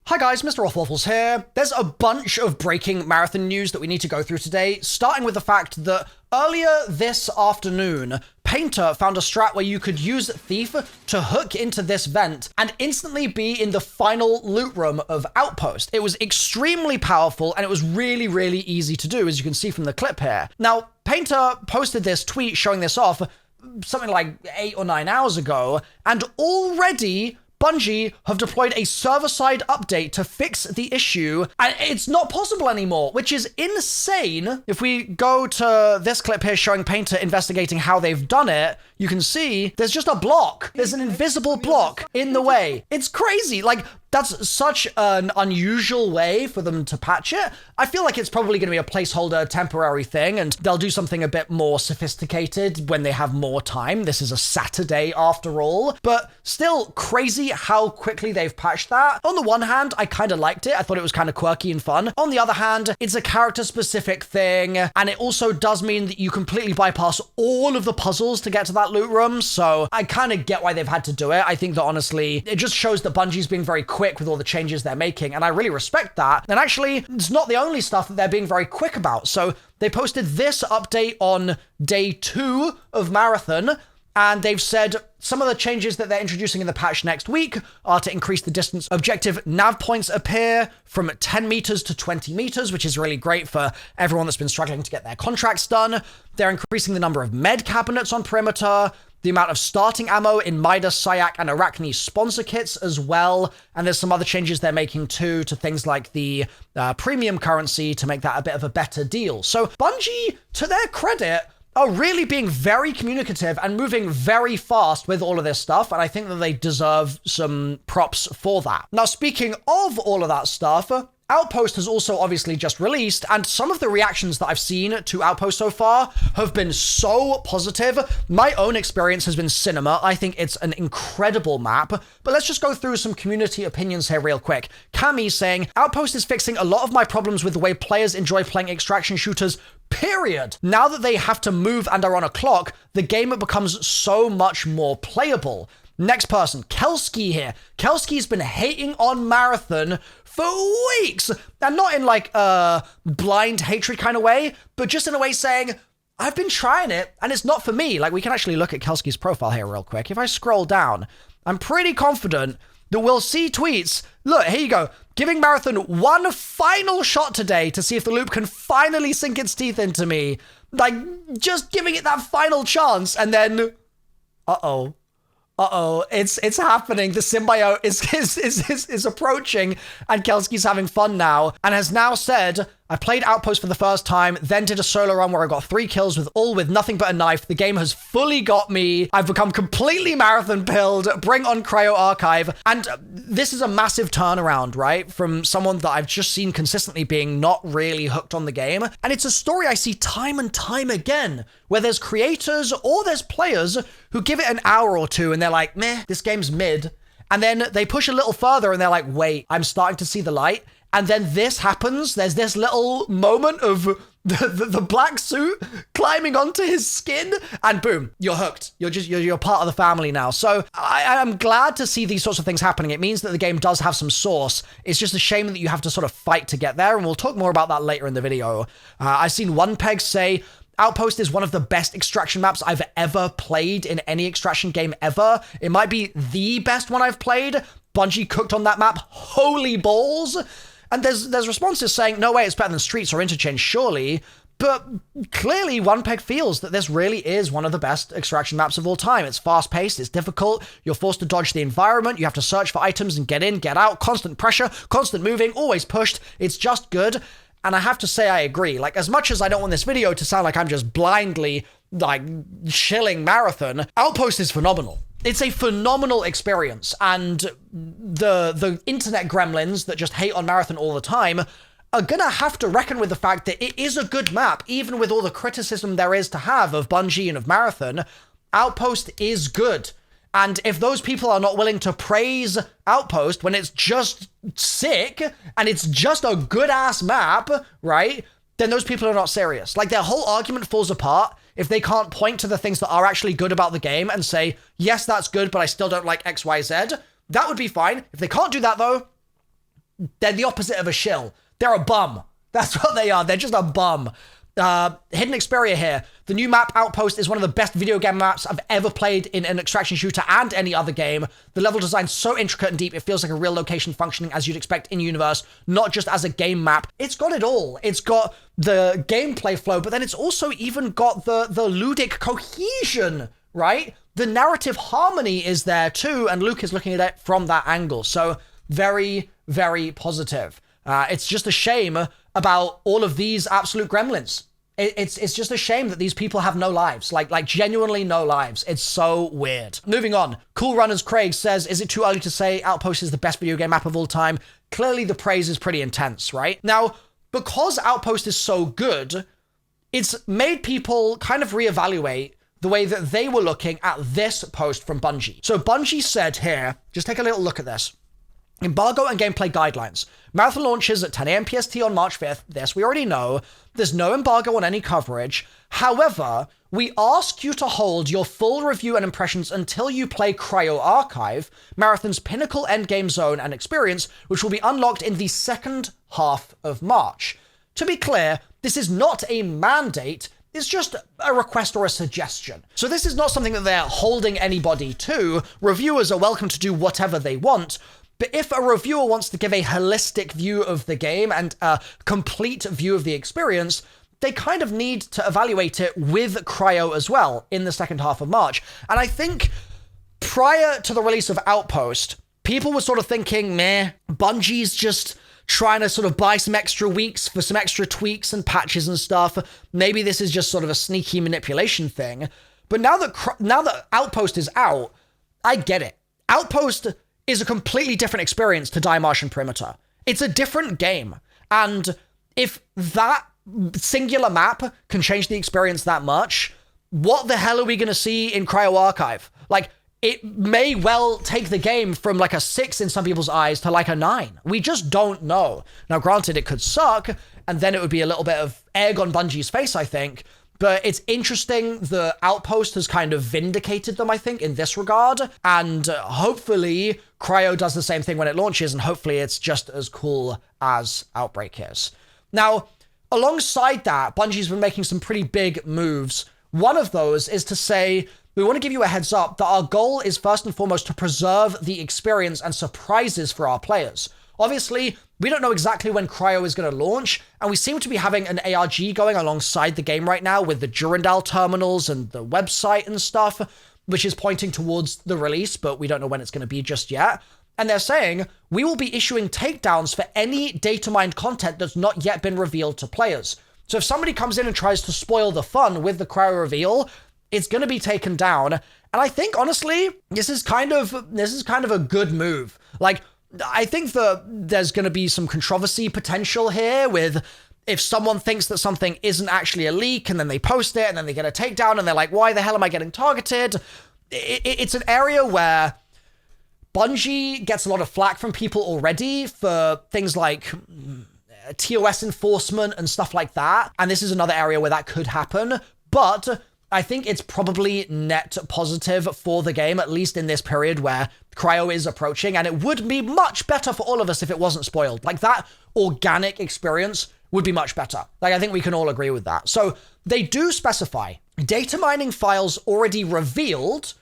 Hi guys, MrRoflWaffles here. There's a bunch of breaking marathon news that we need to go through today, starting with the fact that earlier this afternoon, Painter found a strat where you could use Thief to hook into this vent and instantly be in the final loot room of Outpost. It was extremely powerful and it was really, really easy to do, as you can see from the clip here. Now, Painter posted this tweet showing this off something like 8 or 9 hours ago, and already Bungie have deployed a server-side update to fix the issue, and it's not possible anymore, which is insane. If we go to this clip here showing Painter investigating how they've done it, you can see there's just a block. There's an invisible block in the way. It's crazy. Like, that's such an unusual way for them to patch it. I feel like it's probably going to be a placeholder temporary thing, and they'll do something a bit more sophisticated when they have more time. This is a Saturday after all, but still crazy how quickly they've patched that. On the one hand, I kind of liked it. I thought it was kind of quirky and fun. On the other hand, it's a character-specific thing, and it also does mean that you completely bypass all of the puzzles to get to that loot room, so I kind of get why they've had to do it. I think that honestly, it just shows that Bungie's being very quick with all the changes they're making, and I really respect that. And actually, it's not the only stuff that they're being very quick about. So they posted this update on day 2 of Marathon, and they've said some of the changes that they're introducing in the patch next week are to increase the distance objective nav points appear from 10 meters to 20 meters, which is really great for everyone that's been struggling to get their contracts done. They're increasing the number of med cabinets on perimeter, the amount of starting ammo in Midas, Syak, and Arachne sponsor kits as well. And there's some other changes they're making too to things like the premium currency to make that a bit of a better deal. So Bungie, to their credit, are really being very communicative and moving very fast with all of this stuff, and I think that they deserve some props for that. Now, speaking of all of that stuff, Outpost has also obviously just released, and some of the reactions that I've seen to Outpost so far have been so positive. My own experience has been cinema. I think it's an incredible map, but let's just go through some community opinions here real quick. Cami saying, Outpost is fixing a lot of my problems with the way players enjoy playing extraction shooters, period. Now that they have to move and are on a clock, the game becomes so much more playable. Next person, Kelsky here. Kelsky's been hating on Marathon for weeks, and not in like a blind hatred kind of way, but just in a way saying, I've been trying it and it's not for me. Like, we can actually look at Kelsky's profile here real quick. If I scroll down, I'm pretty confident that we'll see tweets. Look, here you go. Giving Marathon one final shot today to see if the loop can finally sink its teeth into me. Like, just giving it that final chance, and then, it's happening. The symbiote is approaching, and Kelsky's having fun now, and has now said, I played Outpost for the first time, then did a solo run where I got 3 kills with nothing but a knife. The game has fully got me. I've become completely Marathon pilled. Bring on Cryo Archive. And this is a massive turnaround, right? From someone that I've just seen consistently being not really hooked on the game. And it's a story I see time and time again, where there's creators or there's players who give it an hour or two and they're like, meh, this game's mid. And then they push a little further and they're like, wait, I'm starting to see the light. And then this happens. There's this little moment of the black suit climbing onto his skin, and boom, you're hooked. You're part of the family now. So I'm glad to see these sorts of things happening. It means that the game does have some source. It's just a shame that you have to sort of fight to get there, and we'll talk more about that later in the video. I've seen one peg say, Outpost is one of the best extraction maps I've ever played in any extraction game ever. It might be the best one I've played. Bungie cooked on that map. Holy balls. And there's responses saying, no way, it's better than Streets or Interchange, surely. But clearly, OnePeg feels that this really is one of the best extraction maps of all time. It's fast-paced, it's difficult, you're forced to dodge the environment, you have to search for items and get in, get out, constant pressure, constant moving, always pushed. It's just good. And I have to say I agree. Like, as much as I don't want this video to sound like I'm just blindly, like, shilling Marathon, Outpost is phenomenal. It's a phenomenal experience, and the internet gremlins that just hate on Marathon all the time are gonna have to reckon with the fact that it is a good map, even with all the criticism there is to have of Bungie and of Marathon. Outpost is good. And if those people are not willing to praise Outpost when it's just sick, and it's just a good-ass map, right, then those people are not serious. Like, their whole argument falls apart if they can't point to the things that are actually good about the game and say, yes, that's good, but I still don't like X, Y, Z. That would be fine. If they can't do that, though, they're the opposite of a shill. They're a bum. That's what they are. They're just a bum. Hidden Xperia here. The new map, Outpost, is one of the best video game maps I've ever played in an extraction shooter and any other game. The level design's so intricate and deep, it feels like a real location functioning as you'd expect in-universe, not just as a game map. It's got it all. It's got the gameplay flow, but then it's also even got the ludic cohesion, right? The narrative harmony is there too, and Luke is looking at it from that angle. So very, very positive. It's just a shame about all of these absolute gremlins. It's just a shame that these people have no lives, like genuinely no lives. It's so weird. Moving on. Cool Runners Craig says, is it too early to say Outpost is the best video game map of all time? Clearly the praise is pretty intense, right? Now, because Outpost is so good, it's made people kind of reevaluate the way that they were looking at this post from Bungie. So Bungie said here, just take a little look at this. Embargo and gameplay guidelines. Marathon launches at 10 a.m. PST on March 5th. This we already know. There's no embargo on any coverage. However, we ask you to hold your full review and impressions until you play Cryo Archive, Marathon's pinnacle endgame zone and experience, which will be unlocked in the second half of March. To be clear, this is not a mandate. It's just a request or a suggestion. So this is not something that they're holding anybody to. Reviewers are welcome to do whatever they want. But if a reviewer wants to give a holistic view of the game and a complete view of the experience, they kind of need to evaluate it with Cryo as well in the second half of March. And I think prior to the release of Outpost, people were sort of thinking, meh, Bungie's just trying to sort of buy some extra weeks for some extra tweaks and patches and stuff. Maybe this is just sort of a sneaky manipulation thing. But now that Outpost is out, I get it. Outpost is a completely different experience to Die Martian Perimeter. It's a different game. And if that singular map can change the experience that much, what the hell are we going to see in Cryo Archive? Like, it may well take the game from like a 6 in some people's eyes to like a 9. We just don't know. Now, granted, it could suck, and then it would be a little bit of egg on Bungie's face, I think. But it's interesting the Outpost has kind of vindicated them, I think, in this regard. And hopefully Cryo does the same thing when it launches, and hopefully it's just as cool as Outbreak is. Now, alongside that, Bungie's been making some pretty big moves. One of those is to say, we want to give you a heads up that our goal is first and foremost to preserve the experience and surprises for our players. Obviously, we don't know exactly when Cryo is going to launch, and we seem to be having an ARG going alongside the game right now with the Durandal terminals and the website and stuff, which is pointing towards the release, but we don't know when it's going to be just yet. And they're saying, we will be issuing takedowns for any data mined content that's not yet been revealed to players. So if somebody comes in and tries to spoil the fun with the Cryo reveal, it's going to be taken down. And I think, honestly, this is kind of a good move. Like, I think that there's going to be some controversy potential here with if someone thinks that something isn't actually a leak and then they post it and then they get a takedown and they're like, why the hell am I getting targeted? It's an area where Bungie gets a lot of flack from people already for things like TOS enforcement and stuff like that. And this is another area where that could happen. But I think it's probably net positive for the game, at least in this period where Cryo is approaching, and it would be much better for all of us if it wasn't spoiled. Like, that organic experience would be much better. Like, I think we can all agree with that. So they do specify data mining files already revealed,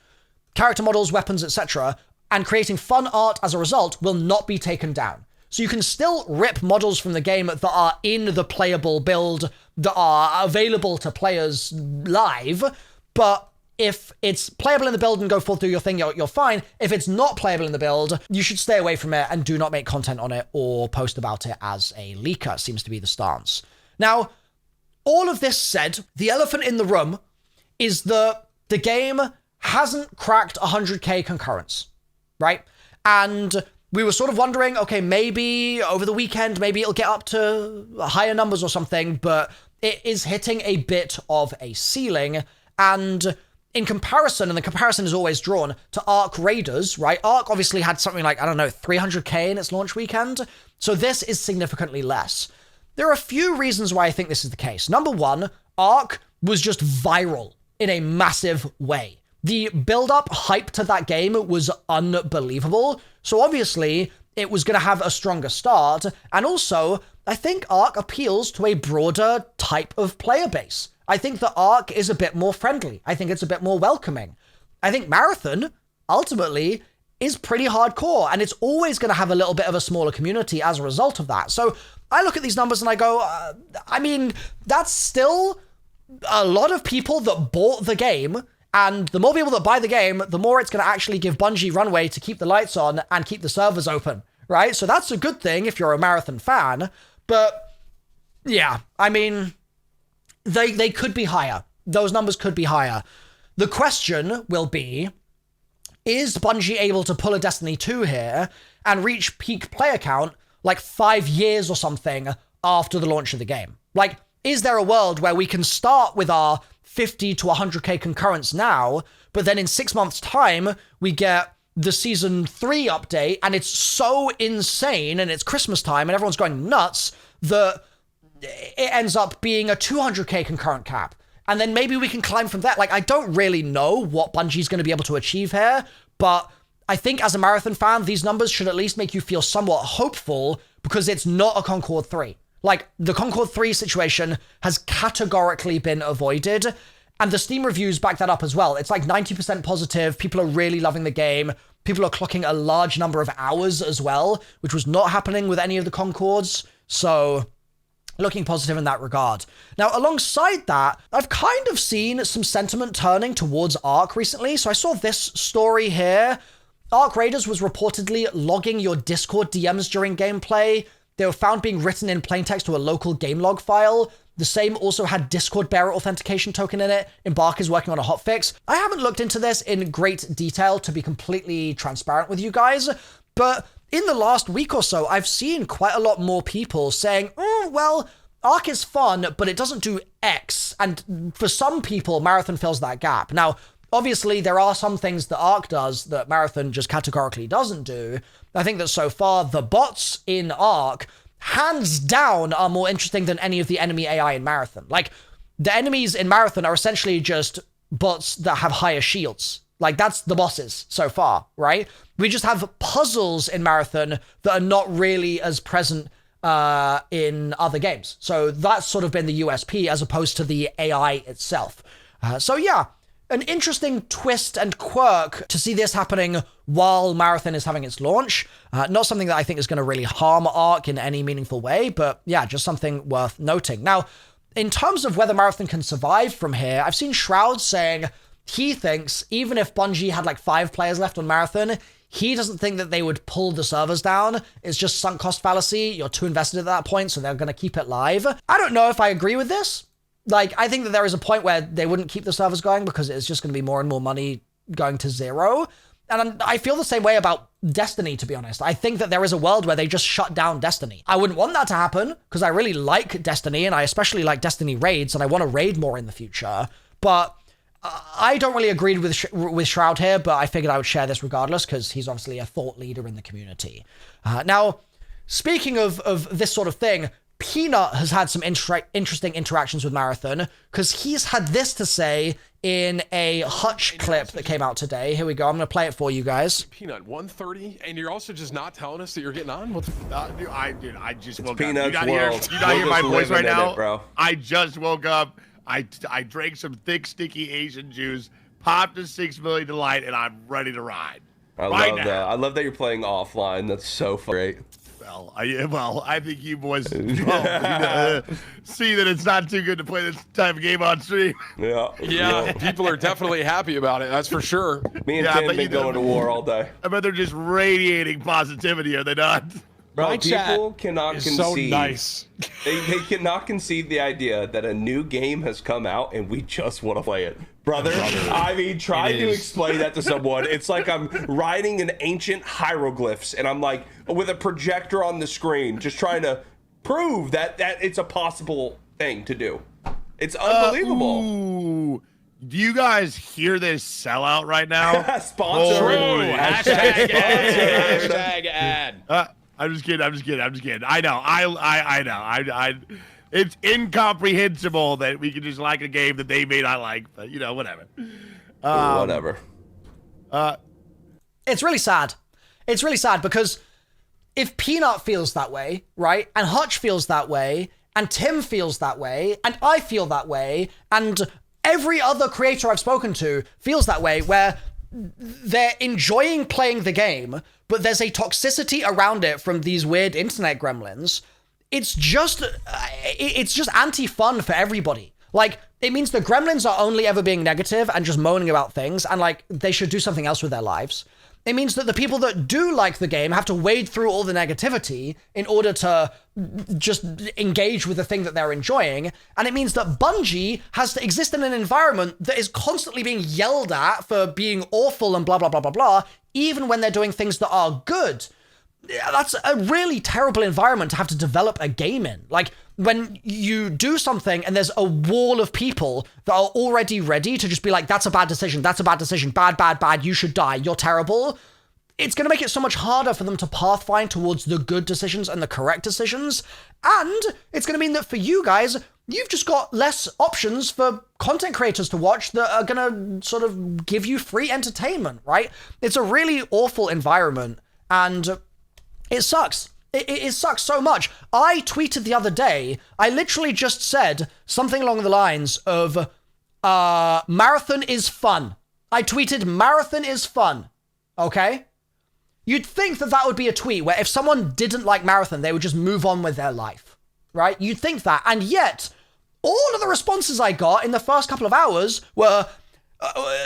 character models, weapons, etc., and creating fun art as a result will not be taken down. So you can still rip models from the game that are in the playable build, that are available to players live, but if it's playable in the build and go full through your thing, you're fine. If it's not playable in the build, you should stay away from it and do not make content on it or post about it as a leaker, seems to be the stance. Now, all of this said, the elephant in the room is that the game hasn't cracked 100k concurrence, right? And we were sort of wondering, okay, maybe over the weekend, maybe it'll get up to higher numbers or something, but it is hitting a bit of a ceiling. And in comparison, and the comparison is always drawn to Ark Raiders, right? Ark obviously had something like, 300k in its launch weekend. So this is significantly less. There are a few reasons why I think this is the case. Number one, Ark was just viral in a massive way. The build-up hype to that game was unbelievable. So obviously, it was going to have a stronger start. And also, I think Ark appeals to a broader type of player base. I think the Ark is a bit more friendly. I think it's a bit more welcoming. I think Marathon, ultimately, is pretty hardcore, and it's always going to have a little bit of a smaller community as a result of that. So I look at these numbers and I go, I mean, that's still a lot of people that bought the game, and the more people that buy the game, the more it's going to actually give Bungie runway to keep the lights on and keep the servers open, right? So that's a good thing if you're a Marathon fan, but yeah, I mean, they could be higher. Those numbers could be higher. The question will be, is Bungie able to pull a Destiny 2 here and reach peak player count like 5 years or something after the launch of the game? Like, is there a world where we can start with our 50 to 100k concurrence now, but then in 6 months' time, we get the Season 3 update, and it's so insane, and it's Christmas time, and everyone's going nuts, that it ends up being a 200k concurrent cap. And then maybe we can climb from that. Like, I don't really know what Bungie's going to be able to achieve here, but I think as a Marathon fan, these numbers should at least make you feel somewhat hopeful, because it's not a Concord 3. Like, the Concord 3 situation has categorically been avoided, and the Steam reviews back that up as well. It's like 90% positive. People are really loving the game. People are clocking a large number of hours as well, which was not happening with any of the Concords. So, looking positive in that regard. Now, alongside that, I've kind of seen some sentiment turning towards Ark recently. So I saw this story here. Ark Raiders was reportedly logging your Discord DMs during gameplay. They were found being written in plain text to a local game log file. The same also had Discord bearer authentication token in it. Embark is working on a hotfix. I haven't looked into this in great detail, to be completely transparent with you guys, but in the last week or so, I've seen quite a lot more people saying, oh, well, Ark is fun, but it doesn't do X. And for some people, Marathon fills that gap. Now, obviously, there are some things that Ark does that Marathon just categorically doesn't do. I think that so far, the bots in Ark, hands down, are more interesting than any of the enemy AI in Marathon. Like, the enemies in Marathon are essentially just bots that have higher shields. Like, that's the bosses so far, right? We just have puzzles in Marathon that are not really as present in other games. So that's sort of been the USP as opposed to the AI itself. So yeah, an interesting twist and quirk to see this happening while Marathon is having its launch. Not something that I think is going to really harm Ark in any meaningful way, but yeah, just something worth noting. Now, in terms of whether Marathon can survive from here, I've seen Shroud saying he thinks even if Bungie had like 5 players left on Marathon, he doesn't think that they would pull the servers down. It's just sunk cost fallacy. You're too invested at that point, so they're going to keep it live. I don't know if I agree with this. Like, I think that there is a point where they wouldn't keep the servers going because it's just going to be more and more money going to zero. And I feel the same way about Destiny, to be honest. I think that there is a world where they just shut down Destiny. I wouldn't want that to happen because I really like Destiny, and I especially like Destiny raids, and I want to raid more in the future. But I don't really agree with Shroud here, but I figured I would share this regardless because he's obviously a thought leader in the community. Now, speaking of this sort of thing, Peanut has had some interesting interactions with Marathon because he's had this to say in a Hutch clip that came out today. Here we go. I'm going to play it for you guys. Peanut, 1:30, and you're also just not telling us that you're getting on? I just woke up. Peanut's You not world. hear my voice right now? Bro. I just woke up. I drank some thick, sticky Asian juice, popped a 6 million Delight, and I'm ready to ride. I love that. I love that you're playing offline. That's so great. Well, I think you boys see that it's not too good to play this type of game on stream. Yeah, people are definitely happy about it. That's for sure. Me and Tim been going to war all day. I bet they're just radiating positivity, are they not? Bro, My people cannot conceive. So nice. They cannot conceive the idea that a new game has come out and we just want to play it. Brother, I mean, try to explain that to someone. It's like I'm writing an ancient hieroglyphs and I'm like, with a projector on the screen, just trying to prove that it's a possible thing to do. It's unbelievable. Ooh. Do you guys hear this sellout right now? Sponsor. Hashtag ad. I'm just kidding. I know. It's incomprehensible that we can just like a game that they may not like, but you know, whatever. Whatever. It's really sad. It's really sad because if Peanut feels that way, right, and Hutch feels that way, and Tim feels that way, and I feel that way, and every other creator I've spoken to feels that way, where they're enjoying playing the game, but there's a toxicity around it from these weird internet gremlins. It's just anti-fun for everybody. Like, it means the gremlins are only ever being negative and just moaning about things, and like, they should do something else with their lives. It means that the people that do like the game have to wade through all the negativity in order to just engage with the thing that they're enjoying. And it means that Bungie has to exist in an environment that is constantly being yelled at for being awful and blah, blah, blah, blah, blah, even when they're doing things that are good. That's a really terrible environment to have to develop a game in. Like, when you do something and there's a wall of people that are already ready to just be like, that's a bad decision, bad, bad, bad, you should die, you're terrible. It's going to make it so much harder for them to pathfind towards the good decisions and the correct decisions. And it's going to mean that for you guys, you've just got less options for content creators to watch that are going to sort of give you free entertainment, right? It's a really awful environment, and it sucks. It sucks so much. I tweeted the other day, I literally just said something along the lines of, marathon is fun. I tweeted, marathon is fun. Okay? You'd think that that would be a tweet where if someone didn't like marathon, they would just move on with their life. Right? You'd think that. And yet, all of the responses I got in the first couple of hours were,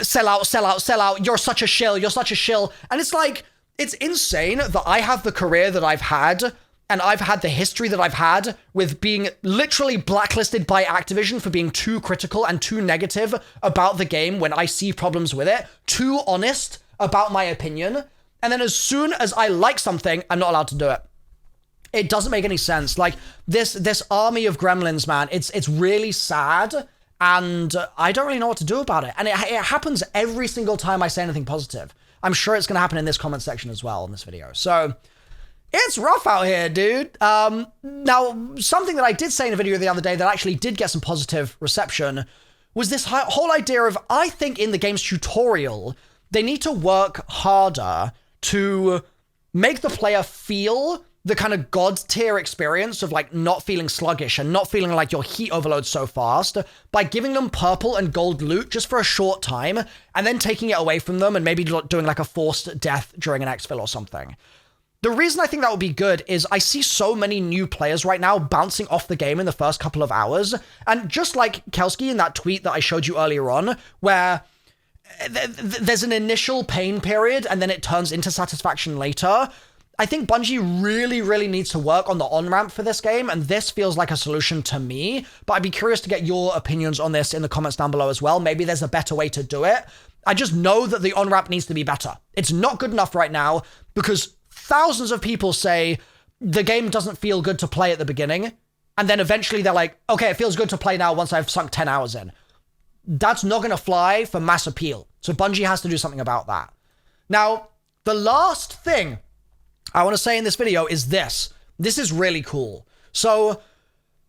sell out, sell out, sell out, you're such a shill, you're such a shill. And it's like, it's insane that I have the career that I've had, and I've had the history that I've had with being literally blacklisted by Activision for being too critical and too negative about the game when I see problems with it, too honest about my opinion, and then as soon as I like something, I'm not allowed to do it. It doesn't make any sense. Like, this army of gremlins, man, it's really sad, and I don't really know what to do about it. And it happens every single time I say anything positive. I'm sure it's going to happen in this comment section as well in this video. So, it's rough out here, dude. Now, something that I did say in a video the other day that actually did get some positive reception was this whole idea of, I think in the game's tutorial, they need to work harder to make the player feel the kind of god tier experience of like not feeling sluggish and not feeling like your heat overloads so fast by giving them purple and gold loot just for a short time and then taking it away from them and maybe doing like a forced death during an exfil or something. The reason I think that would be good is I see so many new players right now bouncing off the game in the first couple of hours. And just like Kelsky in that tweet that I showed you earlier on, where there's an initial pain period and then it turns into satisfaction later, I think Bungie really, really needs to work on the on-ramp for this game, and this feels like a solution to me, but I'd be curious to get your opinions on this in the comments down below as well. Maybe there's a better way to do it. I just know that the on-ramp needs to be better. It's not good enough right now because thousands of people say the game doesn't feel good to play at the beginning, and then eventually they're like, okay, it feels good to play now once I've sunk 10 hours in. That's not going to fly for mass appeal, so Bungie has to do something about that. Now, the last thing I want to say in this video is this. This is really cool. So,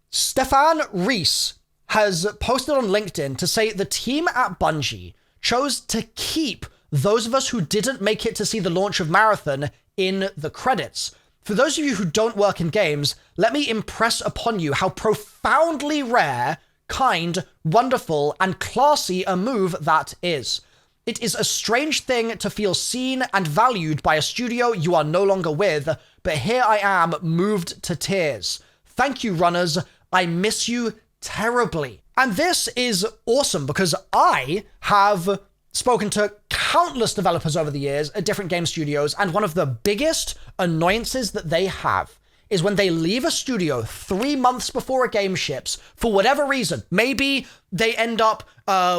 Stefan Reese has posted on LinkedIn to say the team at Bungie chose to keep those of us who didn't make it to see the launch of Marathon in the credits. For those of you who don't work in games, let me impress upon you how profoundly rare, kind, wonderful, and classy a move that is. It is a strange thing to feel seen and valued by a studio you are no longer with, but here I am, moved to tears. Thank you, runners. I miss you terribly. And this is awesome because I have spoken to countless developers over the years at different game studios, and one of the biggest annoyances that they have is when they leave a studio 3 months before a game ships for whatever reason. Maybe they end up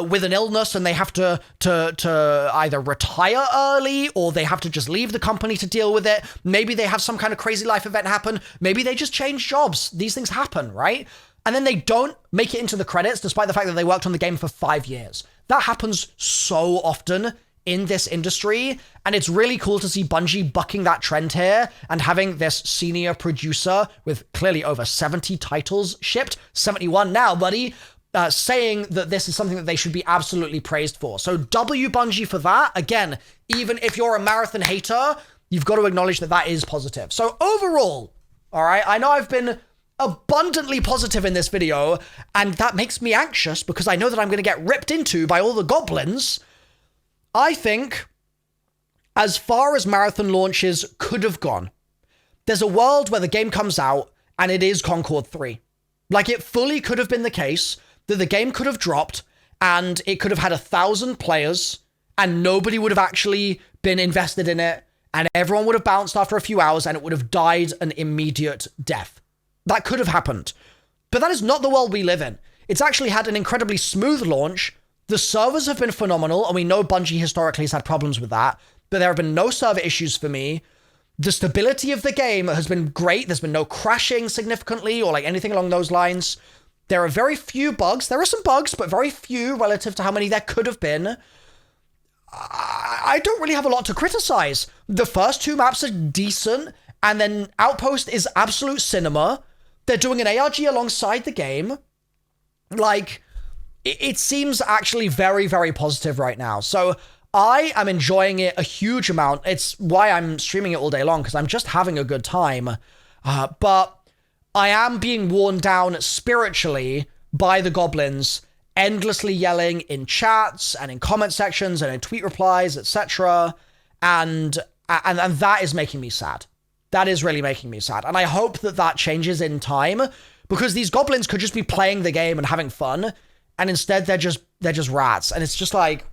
with an illness and they have to either retire early, or they have to just leave the company to deal with it. Maybe they have some kind of crazy life event happen. Maybe they just change jobs. These things happen, right? And then they don't make it into the credits despite the fact that they worked on the game for 5 years. That happens so often in this industry, and it's really cool to see Bungie bucking that trend here and having this senior producer with clearly over 70 titles shipped, 71 now, buddy, saying that this is something that they should be absolutely praised for. So W Bungie for that. Again, even if you're a Marathon hater, You've got to acknowledge that that is positive. So overall, all right, I know I've been abundantly positive in this video, and that makes me anxious because I know that I'm going to get ripped into by all the goblins. I think, as far as marathon launches could have gone, there's a world where the game comes out and it is Concord 3. Like, it fully could have been the case that the game could have dropped and it could have had 1,000 players and nobody would have actually been invested in it, and everyone would have bounced after a few hours and it would have died an immediate death. That could have happened. But that is not the world we live in. It's actually had an incredibly smooth launch. The servers have been phenomenal, and we know Bungie historically has had problems with that, but there have been no server issues for me. The stability of the game has been great. There's been no crashing significantly or like anything along those lines. There are very few bugs. There are some bugs, but very few relative to how many there could have been. I don't really have a lot to criticize. The first 2 maps are decent, and then Outpost is absolute cinema. They're doing an ARG alongside the game. Like, it seems actually very, very positive right now. So I am enjoying it a huge amount. It's why I'm streaming it all day long, because I'm just having a good time. But I am being worn down spiritually by the goblins endlessly yelling in chats and in comment sections and in tweet replies, etc. And that is making me sad. That is really making me sad. And I hope that that changes in time, because these goblins could just be playing the game and having fun, and instead they're just rats. And it's just like,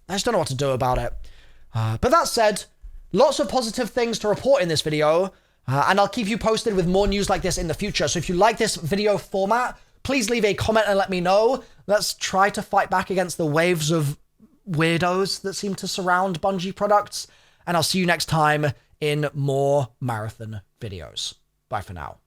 I just don't know what to do about it. But that said, lots of positive things to report in this video, and I'll keep you posted with more news like this in the future. So if you like this video format, please leave a comment and let me know. Let's try to fight back against the waves of weirdos that seem to surround Bungie products. And I'll see you next time in more marathon videos. Bye for now.